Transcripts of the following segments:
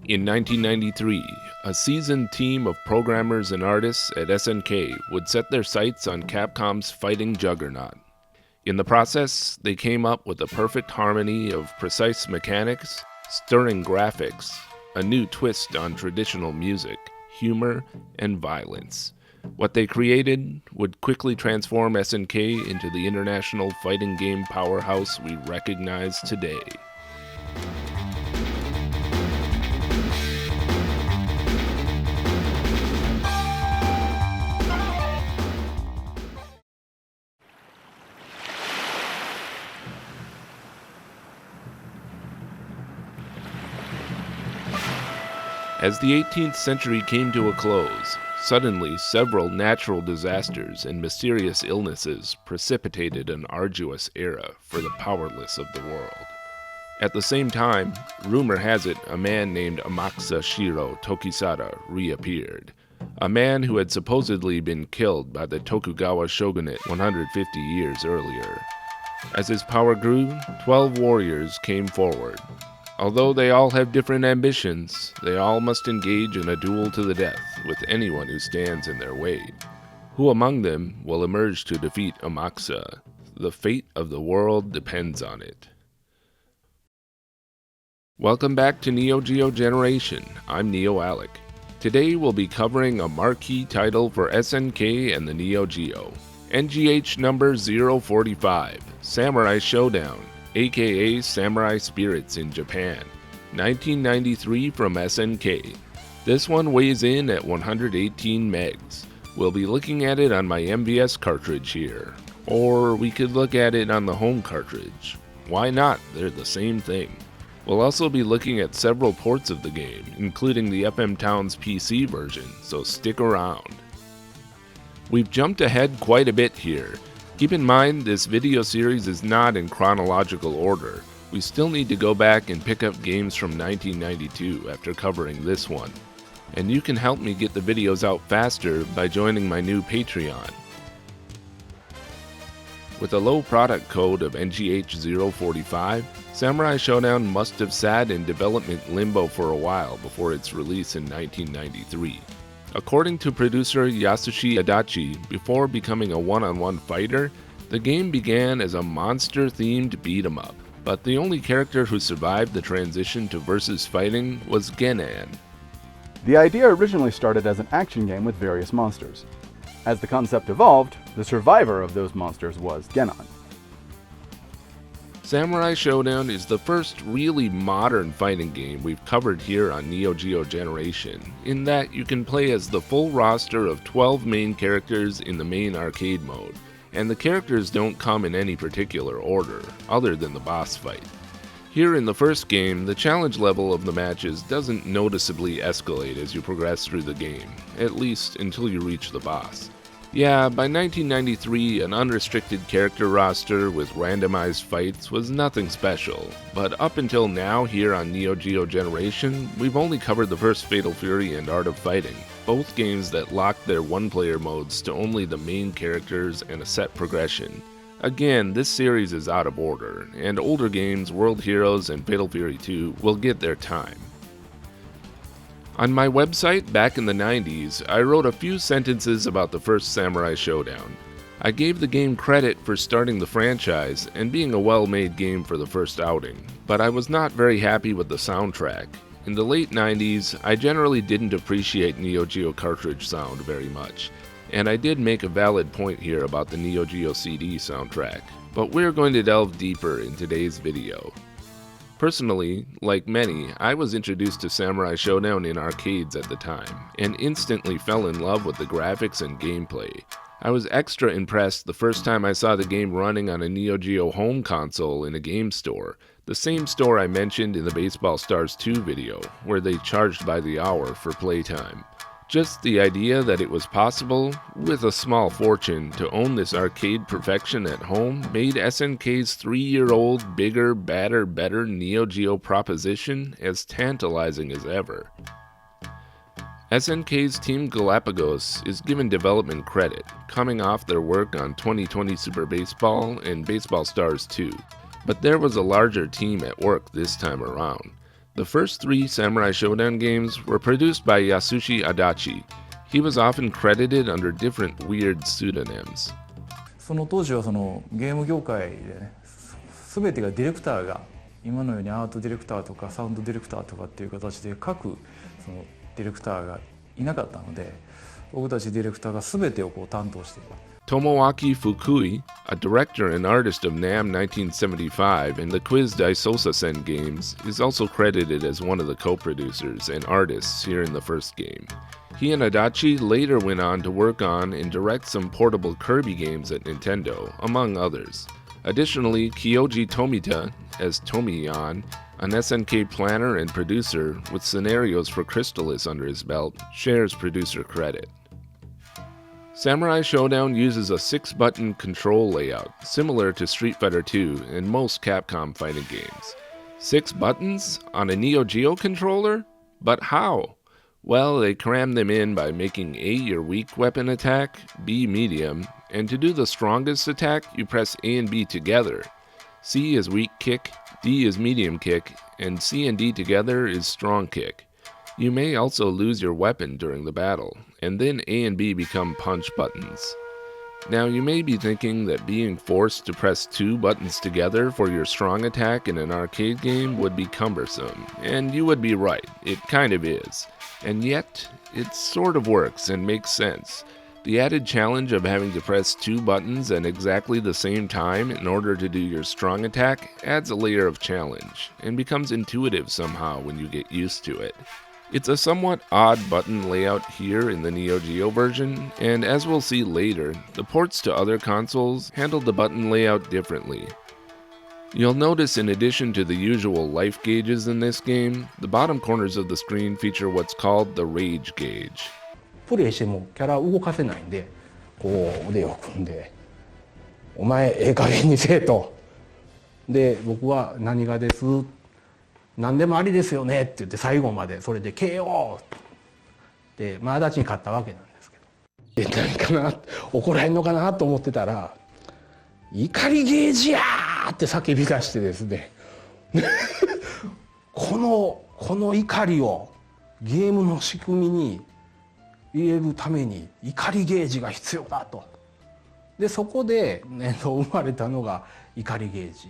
In 1993, a seasoned team of programmers and artists at SNK would set their sights on Capcom's fighting juggernaut. In the process, they came up with a perfect harmony of precise mechanics, stirring graphics, a new twist on traditional music, humor, and violence. What they created would quickly transform SNK into the international fighting game powerhouse we recognize today. As the 18th century came to a close, suddenly several natural disasters and mysterious illnesses precipitated an arduous era for the powerless of the world. At the same time, rumor has it a man named Amakusa Shiro Tokisada reappeared, a man who had supposedly been killed by the Tokugawa shogunate 150 years earlier. As his power grew, 12 warriors came forward. Although they all have different ambitions, they all must engage in a duel to the death with anyone who stands in their way. Who among them will emerge to defeat Amakusa? The fate of the world depends on it. Welcome back to Neo Geo Generation. I'm Neo-Alec. Today we'll be covering a marquee title for SNK and the Neo Geo, NGH-045, Samurai Shodown, aka Samurai Spirits in Japan, 1993 from SNK. This one weighs in at 118 megs. We'll be looking at it on my MVS cartridge here, or we could look at it on the home cartridge. Why not? They're the same thing. We'll also be looking at several ports of the game, including the FM Towns PC version, so stick around. We've jumped ahead quite a bit here. Keep in mind, this video series is not in chronological order. We still need to go back and pick up games from 1992 after covering this one. And you can help me get the videos out faster by joining my new Patreon. With a low product code of NGH-045, Samurai Shodown must have sat in development limbo for a while before its release in 1993. According to producer Yasushi Adachi, before becoming a one-on-one fighter, the game began as a monster-themed beat-em-up, but the only character who survived the transition to versus fighting was Genan. The idea originally started as an action game with various monsters. As the concept evolved, the survivor of those monsters was Genan. Samurai Shodown is the first really modern fighting game we've covered here on Neo Geo Generation, in that you can play as the full roster of 12 main characters in the main arcade mode, and the characters don't come in any particular order, other than the boss fight. Here in the first game, the challenge level of the matches doesn't noticeably escalate as you progress through the game, at least until you reach the boss. Yeah, by 1993, an unrestricted character roster with randomized fights was nothing special, but up until now here on Neo Geo Generation, we've only covered the first Fatal Fury and Art of Fighting, both games that locked their one-player modes to only the main characters and a set progression. Again, this series is out of order, and older games, World Heroes and Fatal Fury 2, will get their time. On my website back in the 90s, I wrote a few sentences about the first Samurai Shodown. I gave the game credit for starting the franchise and being a well-made game for the first outing, but I was not very happy with the soundtrack. In the late 90s, I generally didn't appreciate Neo Geo cartridge sound very much, and I did make a valid point here about the Neo Geo CD soundtrack, but we're going to delve deeper in today's video. Personally, like many, I was introduced to Samurai Shodown in arcades at the time, and instantly fell in love with the graphics and gameplay. I was extra impressed the first time I saw the game running on a Neo Geo home console in a game store, the same store I mentioned in the Baseball Stars 2 video, where they charged by the hour for playtime. Just the idea that it was possible, with a small fortune, to own this arcade perfection at home made SNK's 3-year-old bigger, badder, better Neo Geo proposition as tantalizing as ever. SNK's Team Galapagos is given development credit, coming off their work on 2020 Super Baseball and Baseball Stars 2, but there was a larger team at work this time around. The first 3 Samurai Shodown games were produced by Yasushi Adachi. He was often credited under different weird pseudonyms. その当時はそのゲーム業界でね、全てがディレクターが今のようにアートディレクターとかサウンドディレクターとかっていう形で各そのディレクターがいなかったので、僕たちディレクターが全てをこう担当している。Tomoaki Fukui, a director and artist of NAM 1975 and the Quiz Daisosa-sen games, is also credited as one of the co-producers and artists here in the first game. He and Adachi later went on to work on and direct some portable Kirby games at Nintendo, among others. Additionally, Kyoji Tomita, as Tomiyan, an SNK planner and producer with scenarios for Crystalis under his belt, shares producer credit. Samurai Shodown uses a 6-button control layout, similar to Street Fighter II and most Capcom fighting games. 6 buttons on a Neo Geo controller? But how? Well, they cram them in by making A your weak weapon attack, B medium, and to do the strongest attack, you press A and B together. C is weak kick, D is medium kick, and C and D together is strong kick. You may also lose your weapon during the battle, and then A and B become punch buttons. Now you may be thinking that being forced to press 2 buttons together for your strong attack in an arcade game would be cumbersome, and you would be right, it kind of is. And yet, it sort of works and makes sense. The added challenge of having to press 2 buttons at exactly the same time in order to do your strong attack adds a layer of challenge, and becomes intuitive somehow when you get used to it. It's a somewhat odd button layout here in the Neo Geo version, and as we'll see later, the ports to other consoles handled the button layout differently. You'll notice in addition to the usual life gauges in this game, the bottom corners of the screen feature what's called the rage gauge. プレイしてもキャラ動かせないんで、こう腕を組んで「お前ええ加減にせえ」と。で僕は「何がです」「何でもありですよね」って言って最後までそれで KO って足立に勝ったわけなんですけど、何かな怒らへんのかなと思ってたら「怒りゲージやー!」って叫び出してですねこの怒りをゲームの仕組みに入れるために怒りゲージが必要だと。でそこで、生まれたのが怒りゲージ。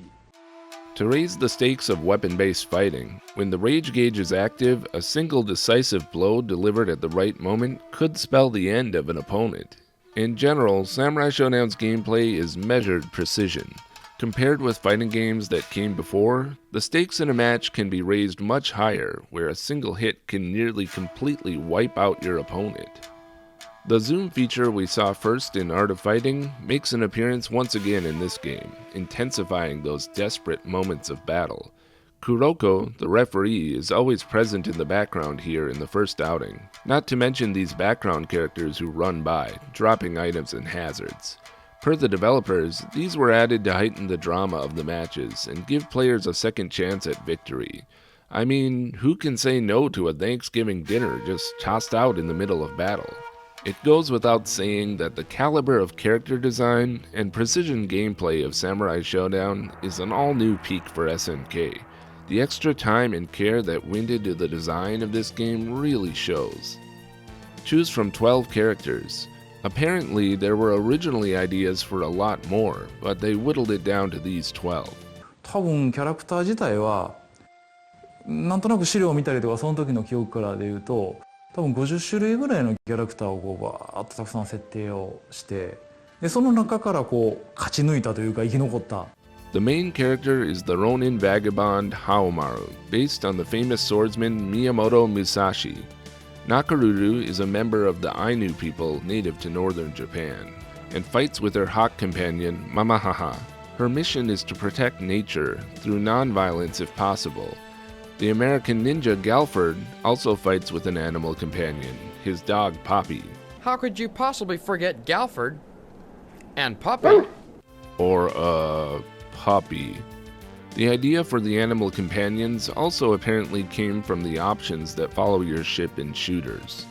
To raise the stakes of weapon-based fighting, when the rage gauge is active, a single decisive blow delivered at the right moment could spell the end of an opponent. In general, Samurai Shodown's gameplay is measured precision. Compared with fighting games that came before, the stakes in a match can be raised much higher, where a single hit can nearly completely wipe out your opponent. The zoom feature we saw first in Art of Fighting makes an appearance once again in this game, intensifying those desperate moments of battle. Kuroko, the referee, is always present in the background here in the first outing, not to mention these background characters who run by, dropping items and hazards. Per the developers, these were added to heighten the drama of the matches and give players a second chance at victory. I mean, who can say no to a Thanksgiving dinner just tossed out in the middle of battle? It goes without saying that the caliber of character design and precision gameplay of Samurai Shodown is an all-new peak for SNK. The extra time and care that went into the design of this game really shows. Choose from 12 characters. Apparently, there were originally ideas for a lot more, but they whittled it down to these 12. 多分キャラクター自体はなんとなく資料を見たりとかその時の記憶からでいうと多分50種類ぐらいのキャラクターをこうバーッとたくさん設定をしてでその中からこう勝ち抜いたというか生き残った。The main character is the Ronin vagabond Haomaru, based on the famous swordsman Miyamoto Musashi. Nakaruru is a member of the Ainu people native to northern Japan, and fights with her hawk companion Mamahaha. Her mission is to protect nature through non-violence if possible. The American ninja Galford also fights with an animal companion, his dog Poppy. How could you possibly forget Galford and Poppy? Or, Poppy. The idea for the animal companions also apparently came from the options that follow your ship in shooters.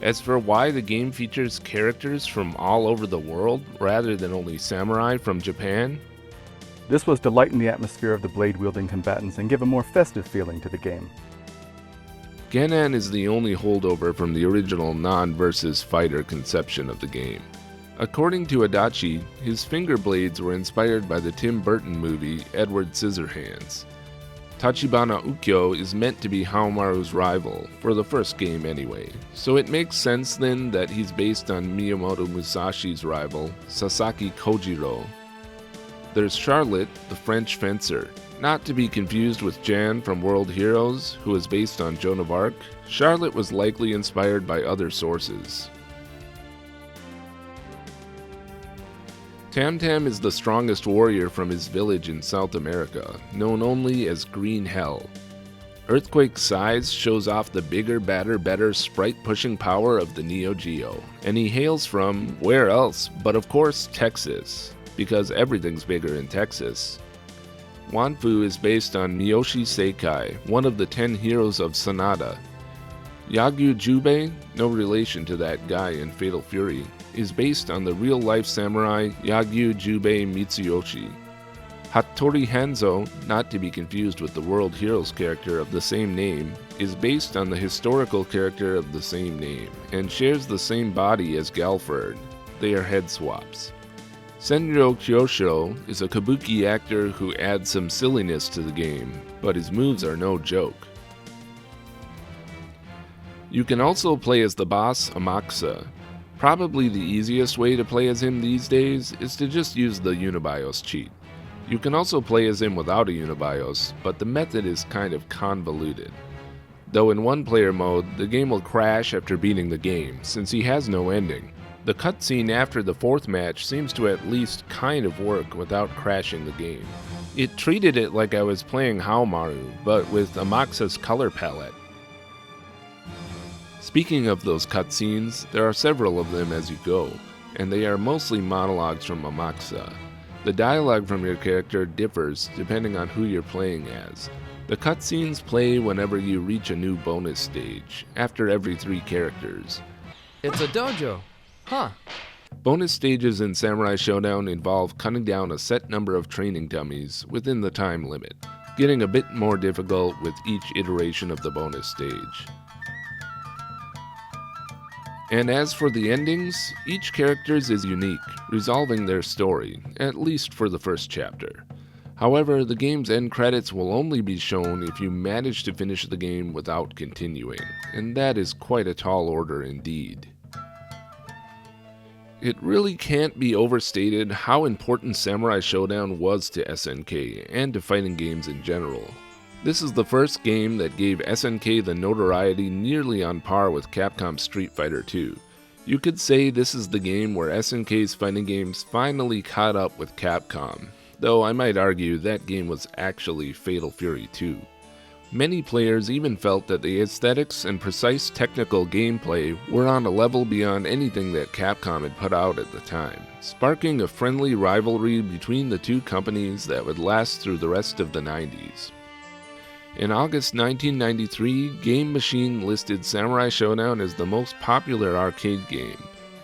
As for why the game features characters from all over the world rather than only samurai from Japan, This was to lighten the atmosphere of the blade-wielding combatants and give a more festive feeling to the game. Genan is the only holdover from the original non-versus fighter conception of the game. According to Adachi, his finger blades were inspired by the Tim Burton movie Edward Scissorhands. Tachibana Ukyo is meant to be Haomaru's rival, for the first game anyway, so it makes sense then that he's based on Miyamoto Musashi's rival, Sasaki Kojiro. There's Charlotte, the French fencer. Not to be confused with Jan from World Heroes, who is based on Joan of Arc, Charlotte was likely inspired by other sources. Tam-Tam is the strongest warrior from his village in South America, known only as Green Hell. Earthquake's size shows off the bigger, badder, better sprite-pushing power of the Neo Geo, and he hails from where else but of course Texas, because everything's bigger in Texas. Wanfu is based on Miyoshi Seikai, one of the 10 heroes of Sanada. Yagyu Jubei, no relation to that guy in Fatal Fury, is based on the real-life samurai Yagyu Jubei Mitsuyoshi. Hattori Hanzo, not to be confused with the World Heroes character of the same name, is based on the historical character of the same name, and shares the same body as Galford. They are head swaps. Senryo Kyosho is a kabuki actor who adds some silliness to the game, but his moves are no joke. You can also play as the boss Amakusa. Probably the easiest way to play as him these days is to just use the Unibios cheat. You can also play as him without a Unibios, but the method is kind of convoluted. Though in one-player mode, the game will crash after beating the game, since he has no ending. The cutscene after the 4th match seems to at least kind of work without crashing the game. It treated it like I was playing Haomaru, but with Amakusa's color palette. Speaking of those cutscenes, there are several of them as you go, and they are mostly monologues from Amakusa. The dialogue from your character differs depending on who you're playing as. The cutscenes play whenever you reach a new bonus stage, after every 3 characters. It's a dojo. Huh. Bonus stages in Samurai Shodown involve cutting down a set number of training dummies within the time limit, getting a bit more difficult with each iteration of the bonus stage. And as for the endings, each character's is unique, resolving their story, at least for the first chapter. However, the game's end credits will only be shown if you manage to finish the game without continuing, and that is quite a tall order indeed. It really can't be overstated how important Samurai Shodown was to SNK and to fighting games in general. This is the first game that gave SNK the notoriety nearly on par with Capcom's Street Fighter II. You could say this is the game where SNK's fighting games finally caught up with Capcom, though I might argue that game was actually Fatal Fury 2. Many players even felt that the aesthetics and precise technical gameplay were on a level beyond anything that Capcom had put out at the time, sparking a friendly rivalry between the two companies that would last through the rest of the 90s. In August 1993, Game Machine listed Samurai Shodown as the most popular arcade game.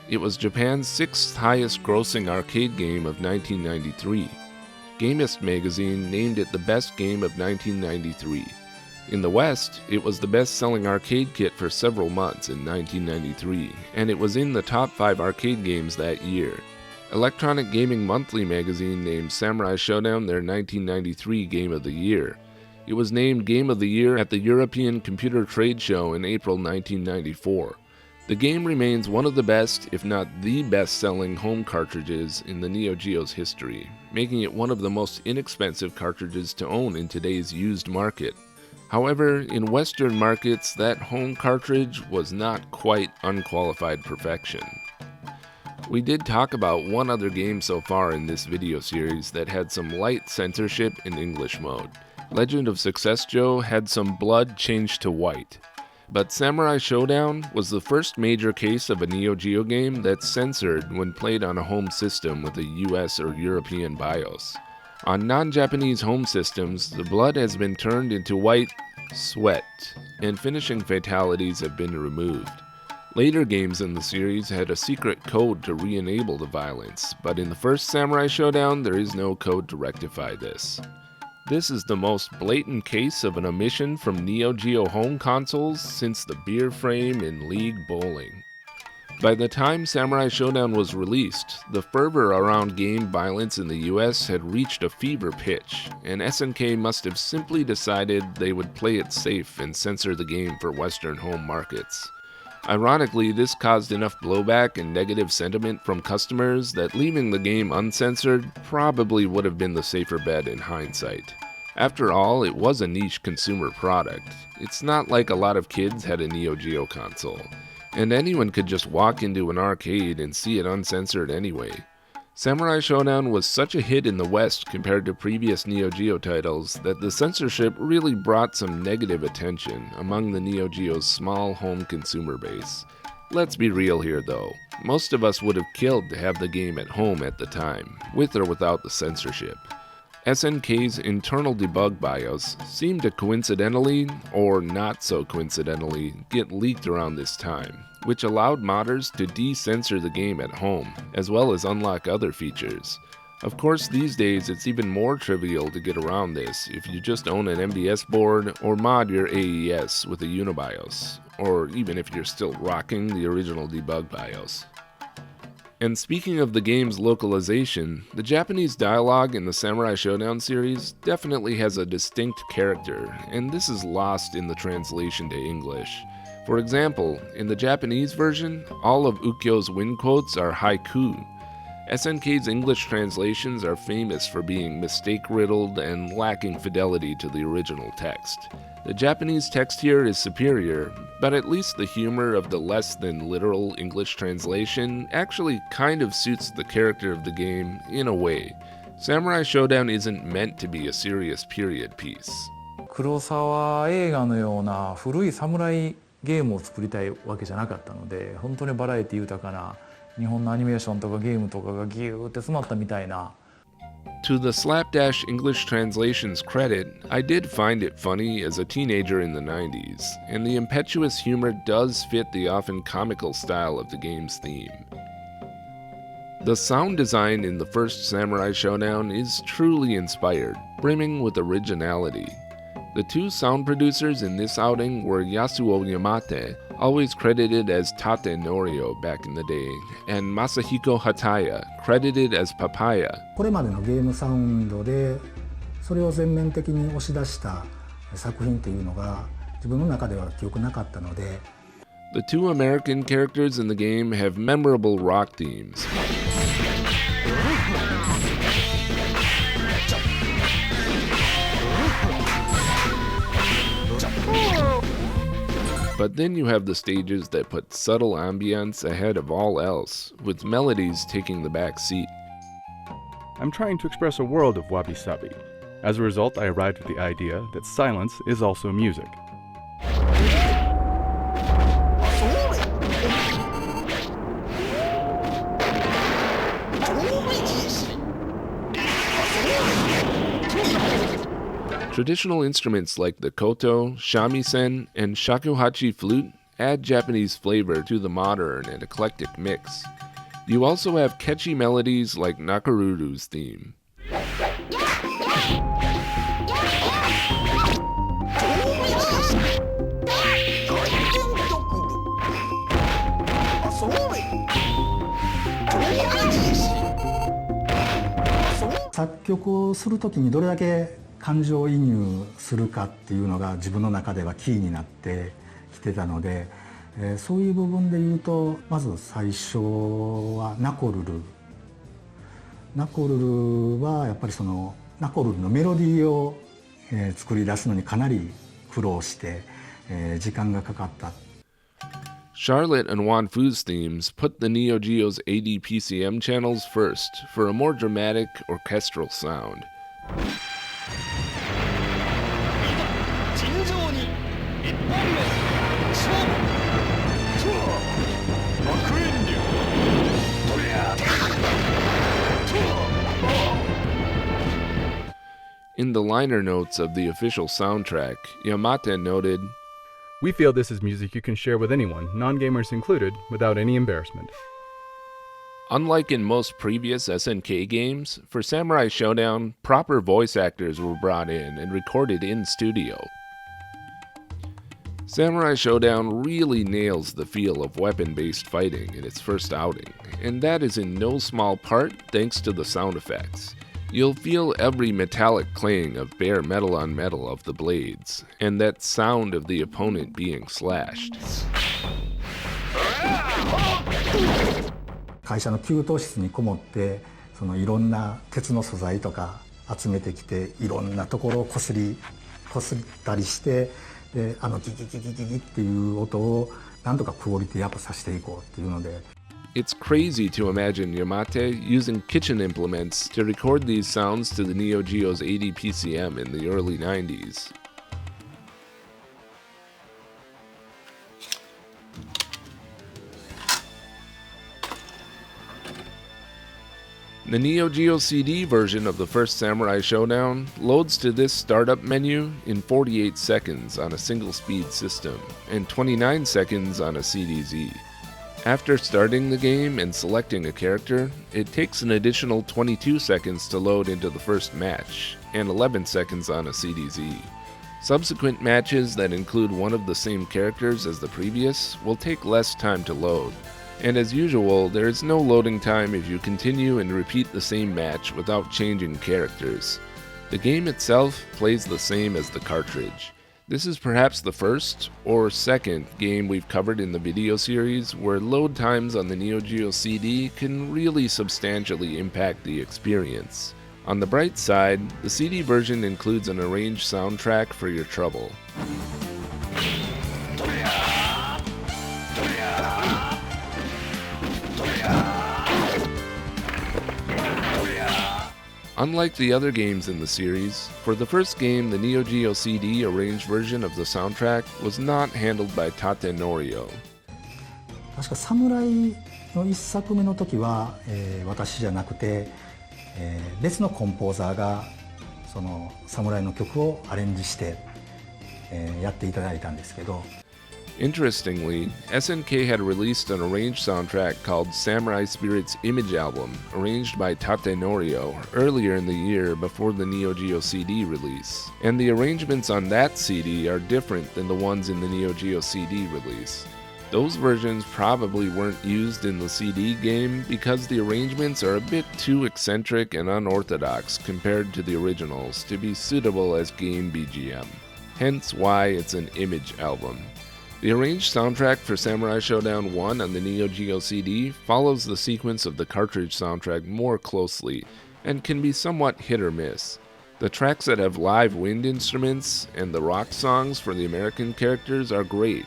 It was Japan's 6th highest grossing arcade game of 1993. Gamist magazine named it the best game of 1993. In the West, it was the best-selling arcade kit for several months in 1993, and it was in the top 5 arcade games that year. Electronic Gaming Monthly magazine named Samurai Shodown their 1993 Game of the Year. It was named Game of the Year at the European Computer Trade Show in April 1994. The game remains one of the best, if not the best-selling home cartridges in the Neo Geo's history, making it one of the most inexpensive cartridges to own in today's used market. However, in Western markets, that home cartridge was not quite unqualified perfection. We did talk about one other game so far in this video series that had some light censorship in English mode. Legend of Success Joe had some blood changed to white. But Samurai Shodown was the first major case of a Neo Geo game that's censored when played on a home system with a US or European BIOS. On non-Japanese home systems, the blood has been turned into white sweat, and finishing fatalities have been removed. Later games in the series had a secret code to re-enable the violence, but in the first Samurai Shodown there is no code to rectify this. This is the most blatant case of an omission from Neo Geo home consoles since the beer frame in League Bowling. By the time Samurai Shodown was released, the fervor around game violence in the US had reached a fever pitch, and SNK must have simply decided they would play it safe and censor the game for Western home markets. Ironically, this caused enough blowback and negative sentiment from customers that leaving the game uncensored probably would have been the safer bet in hindsight. After all, it was a niche consumer product. It's not like a lot of kids had a Neo Geo console. And anyone could just walk into an arcade and see it uncensored anyway. Samurai Shodown was such a hit in the West compared to previous Neo Geo titles that the censorship really brought some negative attention among the Neo Geo's small home consumer base. Let's be real here though, most of us would have killed to have the game at home at the time, with or without the censorship. SNK's internal debug BIOS seemed to coincidentally, or not so coincidentally, get leaked around this time, which allowed modders to de-censor the game at home, as well as unlock other features. Of course, these days it's even more trivial to get around this if you just own an MVS board or mod your AES with a Unibios, or even if you're still rocking the original debug BIOS. And speaking of the game's localization, the Japanese dialogue in the Samurai Shodown series definitely has a distinct character, and this is lost in the translation to English. For example, in the Japanese version, all of Ukyo's win quotes are haiku. SNK's English translations are famous for being mistake-riddled and lacking fidelity to the original text. The Japanese text here is superior, but at least the humor of the less than literal English translation actually kind of suits the character of the game in a way. Samurai Shodown isn't meant to be a serious period piece. 黒沢映画のような古い侍ゲームを作りたいわけじゃなかったので、本当にバラエティ豊かな日本のアニメーションとかゲームとかがギューって詰まったみたいな。To the slapdash English translation's credit, I did find it funny as a teenager in the 90s, and the impetuous humor does fit the often comical style of the game's theme. The sound design in the first Samurai Shodown is truly inspired, brimming with originality. The two sound producers in this outing were Yasuo Yamate, always credited as Tate Norio back in the day, and Masahiko Hataya, credited as Papaya. これまでのゲームサウンドでそれを全面的に押し出した作品っていうのが自分の中では記憶なかったので。The two American characters in the game have memorable rock themes. But then you have the stages that put subtle ambience ahead of all else, with melodies taking the back seat. I'm trying to express a world of wabi-sabi. As a result, I arrived at the idea that silence is also music. Traditional instruments like the koto, shamisen, and shakuhachi flute add Japanese flavor to the modern and eclectic mix. You also have catchy melodies like Nakaruru's theme. "作曲をするときにどれだけ感情移入するかっていうのが自分の中ではキーになってきてたので、そういう部分で言うとまず最初はナコルルはやっぱりそのナコルルのメロディーを作り出すのにかなり苦労して時間がかかった。Charlotte and Wanfu's themes put the Neo Geo's ADPCM channels first for a more dramatic orchestral sound. In the liner notes of the official soundtrack, Yamate noted, We feel this is music you can share with anyone, non-gamers included, without any embarrassment. Unlike in most previous SNK games, for Samurai Shodown, proper voice actors were brought in and recorded in studio. Samurai Shodown really nails the feel of weapon-based fighting in its first outing, and that is in no small part thanks to the sound effects. You'll feel every metallic clang of bare metal on metal of the blades, and that sound of the opponent being slashed. 会社の給湯室にこもっていろんな鉄の素材とか集めてきていろんなところをこすったりしてでギギギギギギっていう音をなんとかクオリティアップさせていこうっていうので。It's crazy to imagine Yamate using kitchen implements to record these sounds to the Neo Geo's 80 PCM in the early 90s. The Neo Geo CD version of the first Samurai Shodown loads to this startup menu in 48 seconds on a single-speed system and 29 seconds on a CDZ. After starting the game and selecting a character, it takes an additional 22 seconds to load into the first match, and 11 seconds on a CDZ. Subsequent matches that include one of the same characters as the previous will take less time to load, and as usual, there is no loading time if you continue and repeat the same match without changing characters. The game itself plays the same as the cartridge. This is perhaps the first or second game we've covered in the video series where load times on the Neo Geo CD can really substantially impact the experience. On the bright side, the CD version includes an arranged soundtrack for your trouble. Unlike the other games in the series, for the first game, the Neo Geo CD arranged version of the soundtrack was not handled by Tate Norio. 確か侍の1作目の時は、私じゃなくて、別のコンポーザーがその侍の曲をアレンジして、やっていただいたんですけど。Interestingly, SNK had released an arranged soundtrack called Samurai Spirit's Image Album, arranged by Tate Norio, earlier in the year before the Neo Geo CD release. And the arrangements on that CD are different than the ones in the Neo Geo CD release. Those versions probably weren't used in the CD game because the arrangements are a bit too eccentric and unorthodox compared to the originals to be suitable as game BGM. Hence why it's an image album. The arranged soundtrack for Samurai Shodown 1 on the Neo Geo CD follows the sequence of the cartridge soundtrack more closely and can be somewhat hit or miss. The tracks that have live wind instruments and the rock songs for the American characters are great.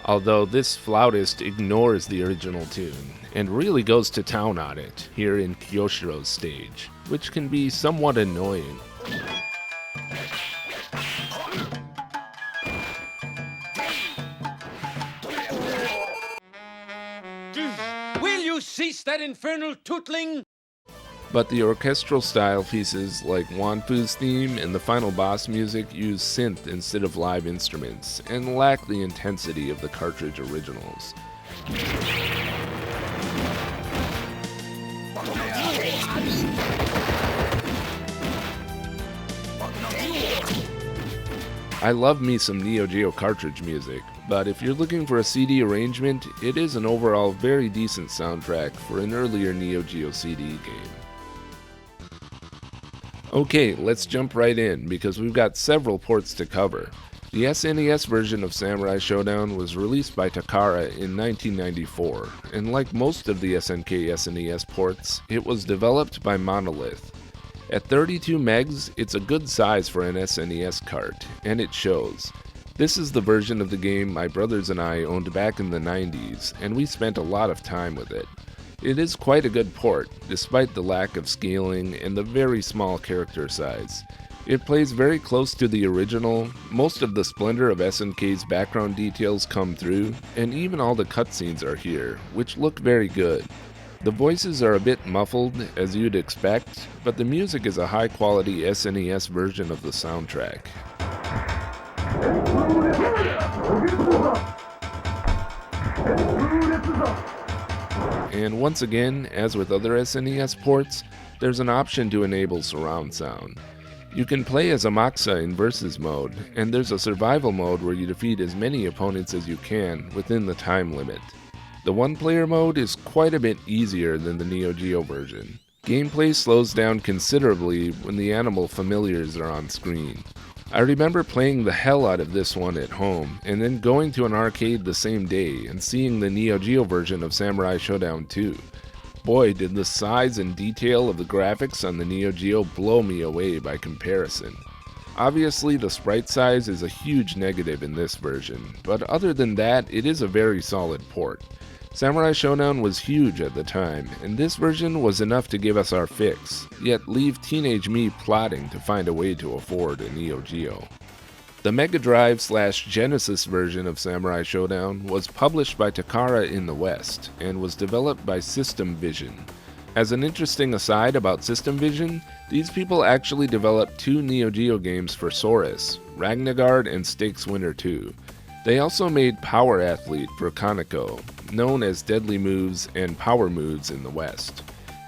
Although this flautist ignores the original tune and really goes to town on it here in Kyoshiro's stage, which can be somewhat annoying. Will you cease that infernal tootling? But the orchestral style pieces like Wanfu's theme and the final boss music use synth instead of live instruments and lack the intensity of the cartridge originals. I love me some Neo Geo cartridge music, but if you're looking for a CD arrangement, it is an overall very decent soundtrack for an earlier Neo Geo CD game. Okay, let's jump right in because we've got several ports to cover. The SNES version of Samurai Shodown was released by Takara in 1994, and like most of the SNK SNES ports, it was developed by Monolith. At 32 megs, it's a good size for an SNES cart, and it shows. This is the version of the game my brothers and I owned back in the 90s, and we spent a lot of time with it. It is quite a good port, despite the lack of scaling and the very small character size. It plays very close to the original, most of the splendor of SNK's background details come through, and even all the cutscenes are here, which look very good. The voices are a bit muffled, as you'd expect, but the music is a high-quality SNES version of the soundtrack. And once again, as with other SNES ports, there's an option to enable surround sound. You can play as Amaxa in Versus mode, and there's a survival mode where you defeat as many opponents as you can within the time limit. The one-player mode is quite a bit easier than the Neo Geo version. Gameplay slows down considerably when the animal familiars are on screen. I remember playing the hell out of this one at home, and then going to an arcade the same day and seeing the Neo Geo version of Samurai Shodown 2. Boy, did the size and detail of the graphics on the Neo Geo blow me away by comparison. Obviously, the sprite size is a huge negative in this version, but other than that, it is a very solid port. Samurai Shodown was huge at the time, and this version was enough to give us our fix, yet leave teenage me plotting to find a way to afford a Neo Geo. The Mega Drive/Genesis version of Samurai Shodown was published by Takara in the West, and was developed by System Vision. As an interesting aside about System Vision, these people actually developed 2 Neo Geo games for Saurus, Ragnagard and Stakes Winner 2. They also made Power Athlete for Conoco, known as Deadly Moves and Power Moves in the West.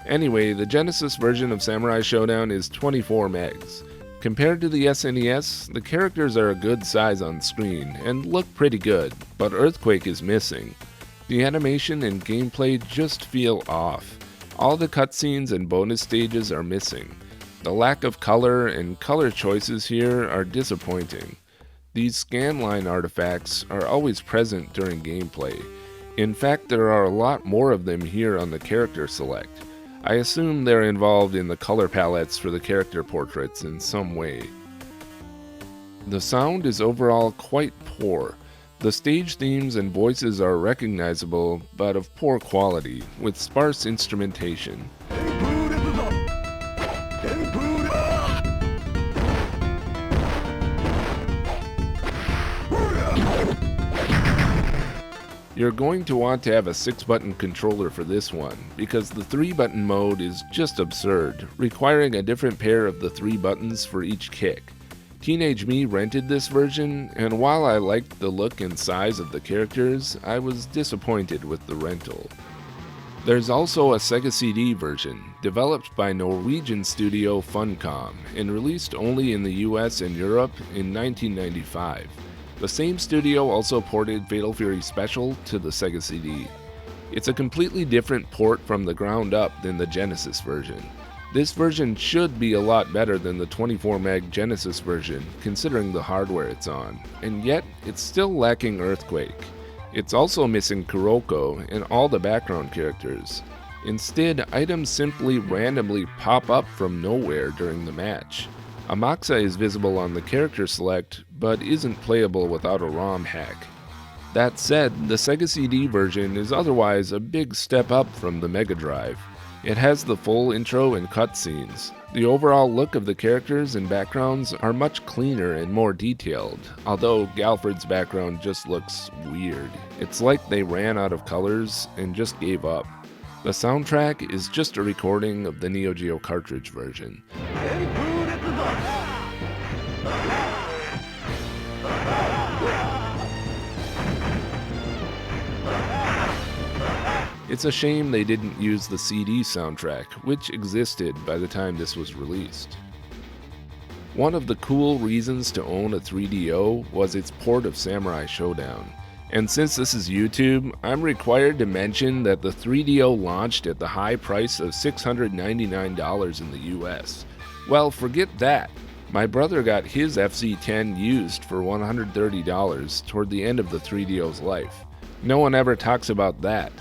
Anyway, the Genesis version of Samurai Shodown is 24 megs. Compared to the SNES, the characters are a good size on screen and look pretty good, but Earthquake is missing. The animation and gameplay just feel off. All the cutscenes and bonus stages are missing. The lack of color and color choices here are disappointing. These scanline artifacts are always present during gameplay. In fact, there are a lot more of them here on the character select. I assume they're involved in the color palettes for the character portraits in some way. The sound is overall quite poor. The stage themes and voices are recognizable, but of poor quality, with sparse instrumentation. You're going to want to have a 6-button controller for this one, because the 3-button mode is just absurd, requiring a different pair of the 3 buttons for each kick. Teenage me rented this version, and while I liked the look and size of the characters, I was disappointed with the rental. There's also a Sega CD version, developed by Norwegian studio Funcom, and released only in the US and Europe in 1995. The same studio also ported Fatal Fury Special to the Sega CD. It's a completely different port from the ground up than the Genesis version. This version should be a lot better than the 24 meg Genesis version, considering the hardware it's on, and yet it's still lacking Earthquake. It's also missing Kuroko and all the background characters. Instead, items simply randomly pop up from nowhere during the match. Amaxa is visible on the character select, but isn't playable without a ROM hack. That said, the Sega CD version is otherwise a big step up from the Mega Drive. It has the full intro and cutscenes. The overall look of the characters and backgrounds are much cleaner and more detailed, although Galford's background just looks weird. It's like they ran out of colors and just gave up. The soundtrack is just a recording of the Neo Geo cartridge version. It's a shame they didn't use the CD soundtrack, which existed by the time this was released. One of the cool reasons to own a 3DO was its port of Samurai Shodown. And since this is YouTube, I'm required to mention that the 3DO launched at the high price of $699 in the US. Well, forget that. My brother got his FC10 used for $130 toward the end of the 3DO's life. No one ever talks about that.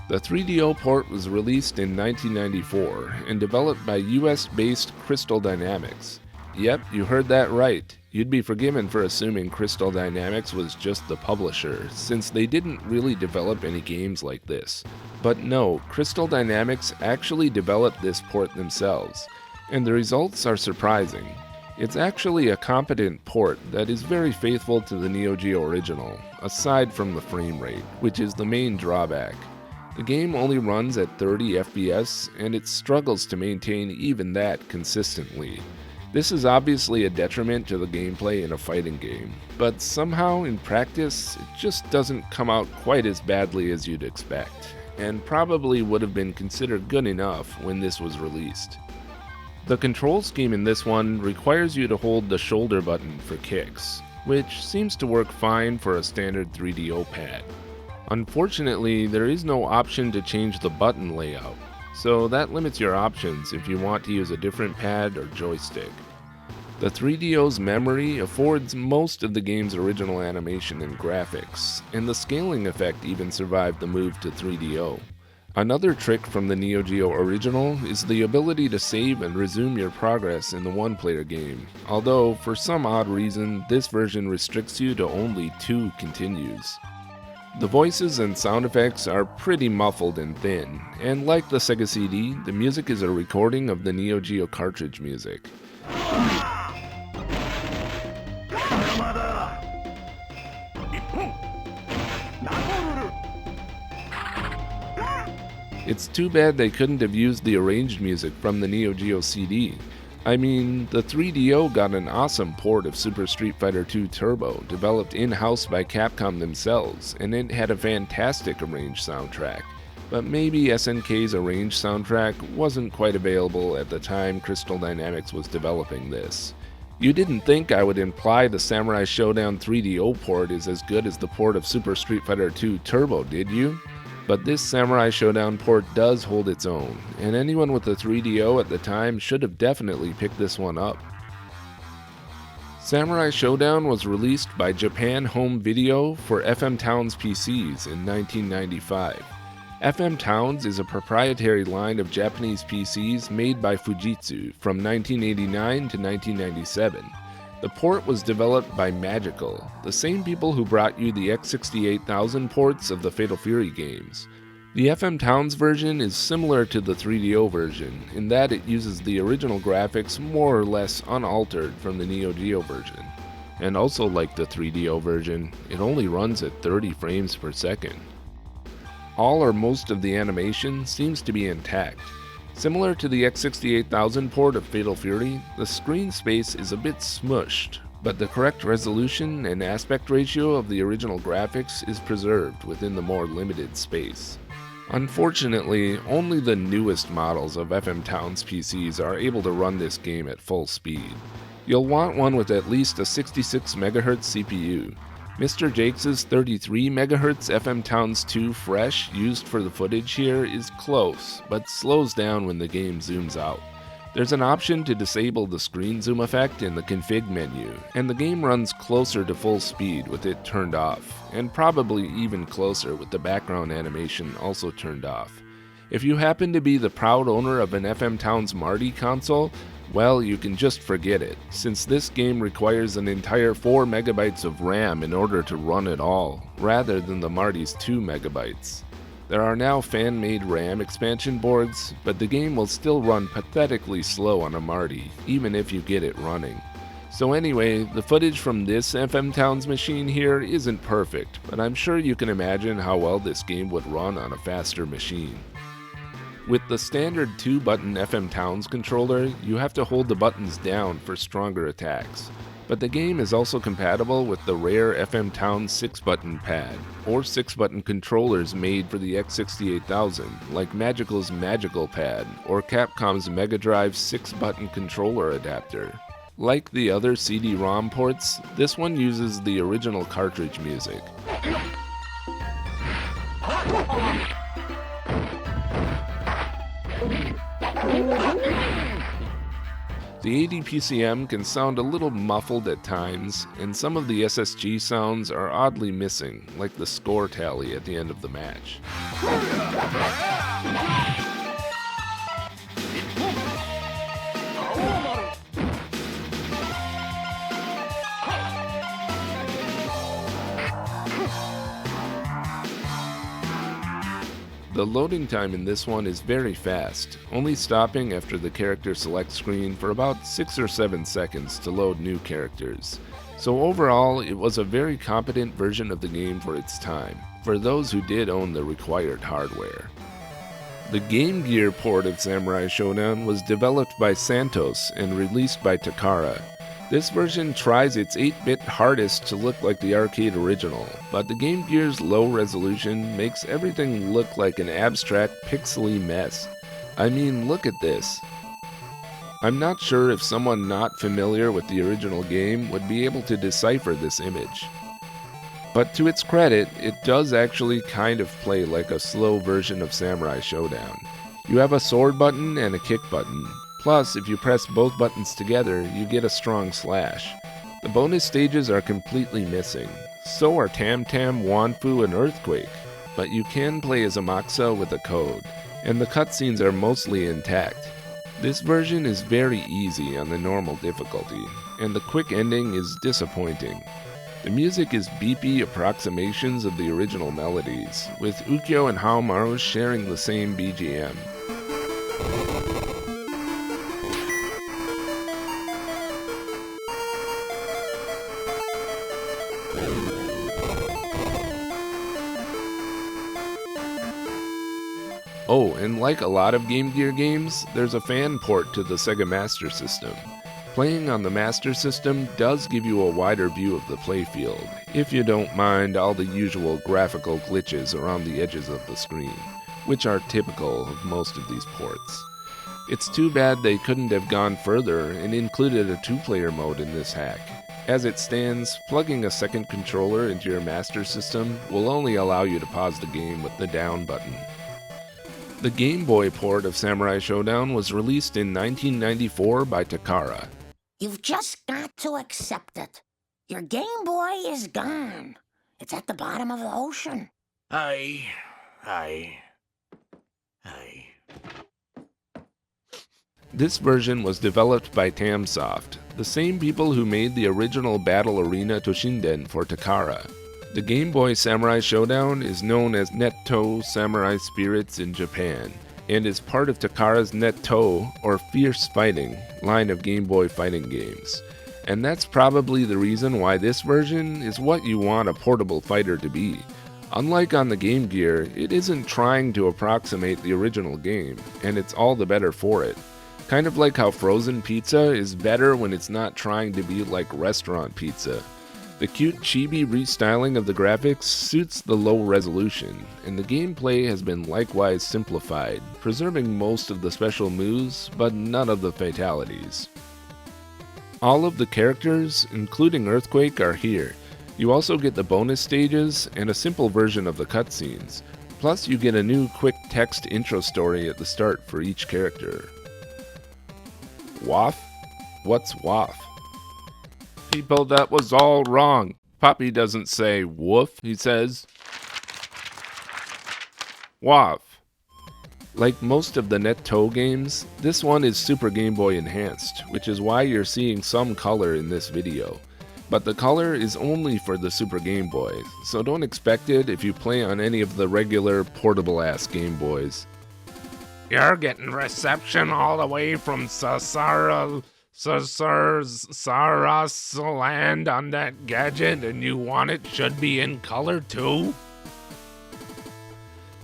The 3DO port was released in 1994 and developed by US-based Crystal Dynamics. Yep, you heard that right. You'd be forgiven for assuming Crystal Dynamics was just the publisher, since they didn't really develop any games like this. But no, Crystal Dynamics actually developed this port themselves, and the results are surprising. It's actually a competent port that is very faithful to the Neo Geo original, aside from the frame rate, which is the main drawback. The game only runs at 30 FPS, and it struggles to maintain even that consistently. This is obviously a detriment to the gameplay in a fighting game, but somehow in practice it just doesn't come out quite as badly as you'd expect, and probably would have been considered good enough when this was released. The control scheme in this one requires you to hold the shoulder button for kicks, which seems to work fine for a standard 3DO pad. Unfortunately, there is no option to change the button layout, so that limits your options if you want to use a different pad or joystick. The 3DO's memory affords most of the game's original animation and graphics, and the scaling effect even survived the move to 3DO. Another trick from the Neo Geo original is the ability to save and resume your progress in the one-player game, although for some odd reason this version restricts you to only 2 continues. The voices and sound effects are pretty muffled and thin, and like the Sega CD, the music is a recording of the Neo Geo cartridge music. It's too bad they couldn't have used the arranged music from the Neo Geo CD. I mean, the 3DO got an awesome port of Super Street Fighter II Turbo, developed in-house by Capcom themselves, and it had a fantastic arranged soundtrack. But maybe SNK's arranged soundtrack wasn't quite available at the time Crystal Dynamics was developing this. You didn't think I would imply the Samurai Shodown 3DO port is as good as the port of Super Street Fighter II Turbo, did you? But this Samurai Shodown port does hold its own, and anyone with the 3DO at the time should have definitely picked this one up. Samurai Shodown was released by Japan Home Video for FM Towns PCs in 1995. FM Towns is a proprietary line of Japanese PCs made by Fujitsu from 1989 to 1997. The port was developed by Magical, the same people who brought you the X68000 ports of the Fatal Fury games. The FM Towns version is similar to the 3DO version in that it uses the original graphics more or less unaltered from the Neo Geo version. And also like the 3DO version, it only runs at 30 frames per second. All or most of the animation seems to be intact. Similar to the X68000 port of Fatal Fury, the screen space is a bit smushed, but the correct resolution and aspect ratio of the original graphics is preserved within the more limited space. Unfortunately, only the newest models of FM Towns PCs are able to run this game at full speed. You'll want one with at least a 66 MHz CPU. Mr. Jakes' 33 MHz FM Towns 2 Fresh used for the footage here is close, but slows down when the game zooms out. There's an option to disable the screen zoom effect in the config menu, and the game runs closer to full speed with it turned off, and probably even closer with the background animation also turned off. If you happen to be the proud owner of an FM Towns Marty console, well, you can just forget it, since this game requires an entire 4 MB of RAM in order to run it all, rather than the Marty's 2 MB. There are now fan-made RAM expansion boards, but the game will still run pathetically slow on a Marty, even if you get it running. So anyway, the footage from this FM Towns machine here isn't perfect, but I'm sure you can imagine how well this game would run on a faster machine. With the standard 2-button FM Towns controller, you have to hold the buttons down for stronger attacks. But the game is also compatible with the rare FM Towns 6-button pad, or 6-button controllers made for the X68000, like Magical's Magical Pad, or Capcom's Mega Drive 6-button controller adapter. Like the other CD-ROM ports, this one uses the original cartridge music. The ADPCM can sound a little muffled at times, and some of the SSG sounds are oddly missing, like the score tally at the end of the match. The loading time in this one is very fast, only stopping after the character select screen for about 6 or 7 seconds to load new characters. So overall, it was a very competent version of the game for its time, for those who did own the required hardware. The Game Gear port of Samurai Shodown was developed by Santos and released by Takara. This version tries its 8-bit hardest to look like the arcade original, but the Game Gear's low resolution makes everything look like an abstract pixely mess. I mean, look at this. I'm not sure if someone not familiar with the original game would be able to decipher this image. But to its credit, it does actually kind of play like a slow version of Samurai Shodown. You have a sword button and a kick button. Plus, if you press both buttons together, you get a strong slash. The bonus stages are completely missing. So are Tam Tam, Wanfu, and Earthquake. But you can play as Amakusa with a code, and the cutscenes are mostly intact. This version is very easy on the normal difficulty, and the quick ending is disappointing. The music is beepy approximations of the original melodies, with Ukyo and Haomaru sharing the same BGM. Oh, and like a lot of Game Gear games, there's a fan port to the Sega Master System. Playing on the Master System does give you a wider view of the playfield, if you don't mind all the usual graphical glitches around the edges of the screen, which are typical of most of these ports. It's too bad they couldn't have gone further and included a 2-player mode in this hack. As it stands, plugging a second controller into your Master System will only allow you to pause the game with the down button. The Game Boy port of Samurai Shodown was released in 1994 by Takara. You've just got to accept it. Your Game Boy is gone. It's at the bottom of the ocean. Aye. This version was developed by Tamsoft, the same people who made the original Battle Arena Toshinden for Takara. The Game Boy Samurai Shodown is known as Netto Samurai Spirits in Japan, and is part of Takara's Netto, or Fierce Fighting, line of Game Boy fighting games. And that's probably the reason why this version is what you want a portable fighter to be. Unlike on the Game Gear, it isn't trying to approximate the original game, and it's all the better for it. Kind of like how frozen pizza is better when it's not trying to be like restaurant pizza. The cute chibi restyling of the graphics suits the low resolution, and the gameplay has been likewise simplified, preserving most of the special moves, but none of the fatalities. All of the characters, including Earthquake, are here. You also get the bonus stages and a simple version of the cutscenes. Plus you get a new quick text intro story at the start for each character. Waff? What's Waff? People, that was all wrong. Poppy doesn't say woof, he says Waff. Like most of the Netto games, this one is Super Game Boy enhanced, which is why you're seeing some color in this video. But the color is only for the Super Game Boy, so don't expect it if you play on any of the regular portable-ass Game Boys. You're getting reception all the way from Sarasaland on that gadget, and you want it should be in color too?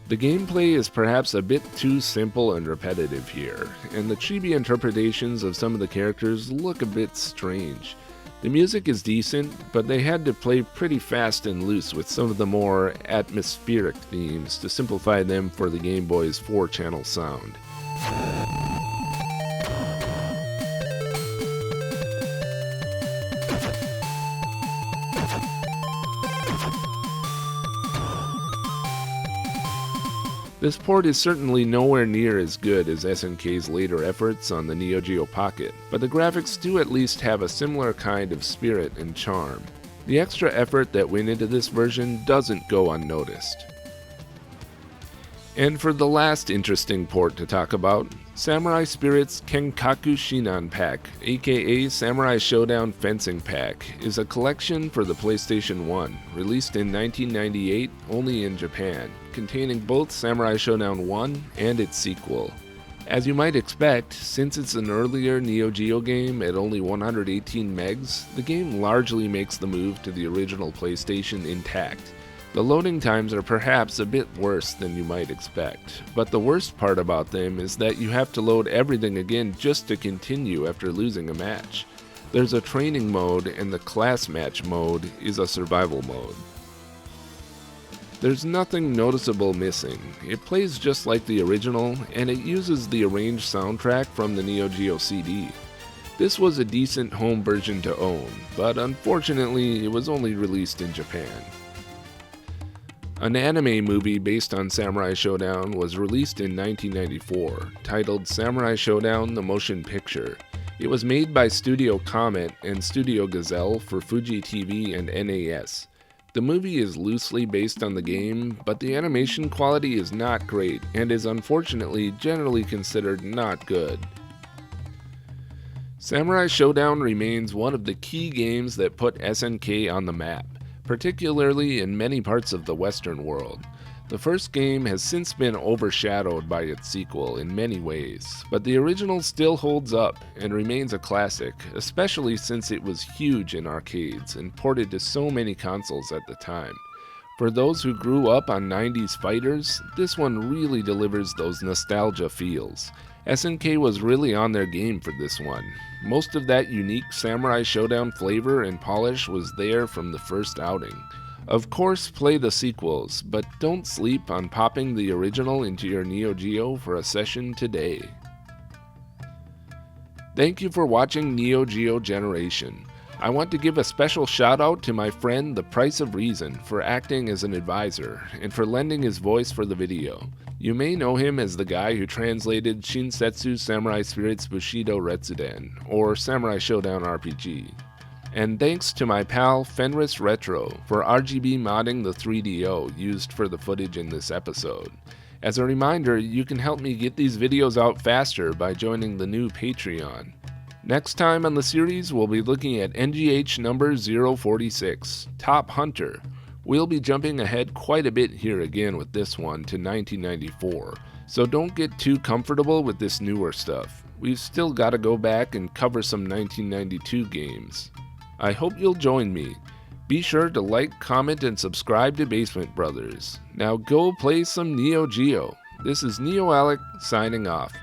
The gameplay is perhaps a bit too simple and repetitive here, and the chibi interpretations of some of the characters look a bit strange. The music is decent, but they had to play pretty fast and loose with some of the more atmospheric themes to simplify them for the Game Boy's 4-channel sound. This port is certainly nowhere near as good as SNK's later efforts on the Neo Geo Pocket, but the graphics do at least have a similar kind of spirit and charm. The extra effort that went into this version doesn't go unnoticed. And for the last interesting port to talk about, Samurai Spirit's Kenkaku Shinan Pack, aka Samurai Shodown Fencing Pack, is a collection for the PlayStation 1, released in 1998 only in Japan, containing both Samurai Shodown 1 and its sequel. As you might expect, since it's an earlier Neo Geo game at only 118 megs, the game largely makes the move to the original PlayStation intact. The loading times are perhaps a bit worse than you might expect, but the worst part about them is that you have to load everything again just to continue after losing a match. There's a training mode, and the class match mode is a survival mode. There's nothing noticeable missing. It plays just like the original, and it uses the arranged soundtrack from the Neo Geo CD. This was a decent home version to own, but unfortunately it was only released in Japan. An anime movie based on Samurai Shodown was released in 1994, titled Samurai Shodown: The Motion Picture. It was made by Studio Comet and Studio Gazelle for Fuji TV and NES. The movie is loosely based on the game, but the animation quality is not great and is unfortunately generally considered not good. Samurai Shodown remains one of the key games that put SNK on the map, particularly in many parts of the Western world. The first game has since been overshadowed by its sequel in many ways, but the original still holds up and remains a classic, especially since it was huge in arcades and ported to so many consoles at the time. For those who grew up on 90s fighters, this one really delivers those nostalgia feels. SNK was really on their game for this one. Most of that unique Samurai Shodown flavor and polish was there from the first outing. Of course, play the sequels, but don't sleep on popping the original into your Neo Geo for a session today. Thank you for watching Neo Geo Generation. I want to give a special shout out to my friend The Price of Reason for acting as an advisor and for lending his voice for the video. You may know him as the guy who translated Shinsetsu Samurai Spirit's Bushido Retsuden, or Samurai Shodown RPG. And thanks to my pal Fenris Retro for RGB modding the 3DO used for the footage in this episode. As a reminder, you can help me get these videos out faster by joining the new Patreon. Next time on the series, we'll be looking at NGH-046, Top Hunter. We'll be jumping ahead quite a bit here again with this one to 1994, so don't get too comfortable with this newer stuff. We've still got to go back and cover some 1992 games. I hope you'll join me. Be sure to like, comment, and subscribe to Basement Brothers. Now go play some Neo Geo. This is Neo-Alec signing off.